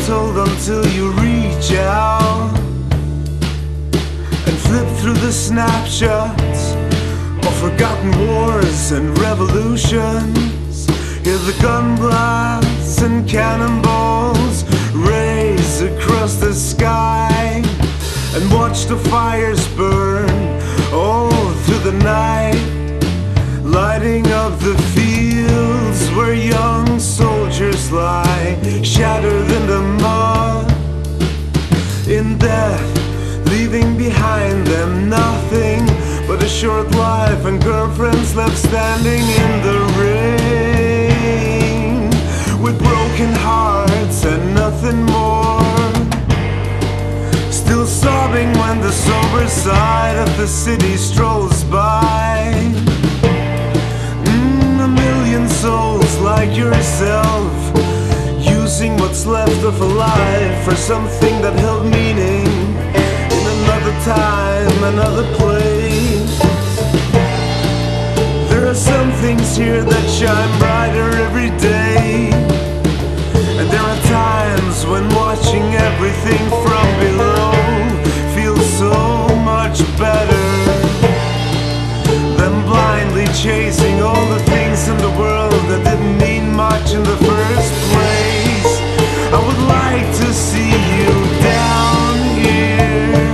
told until you reach out and flip through the snapshots of forgotten wars and revolutions. Hear the gun blasts and cannonballs raise across the sky, and watch the fires burn all through the night, lighting up the fields where young soldiers lie, shattered in the mud, in death, leaving behind them nothing but a short life and girlfriends left standing in the rain, with broken hearts and nothing more, still sobbing when the sober side of the city strolls by. A million souls like yourself, using what's left of a life for something that held meaning in another time, another place. There are some things here that shine brighter every day, and there are times when watching everything from below feels so much better than blindly chasing all the things in the world that didn't mean much in the first place. I would like to see you down here.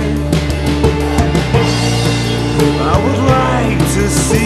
I would like to see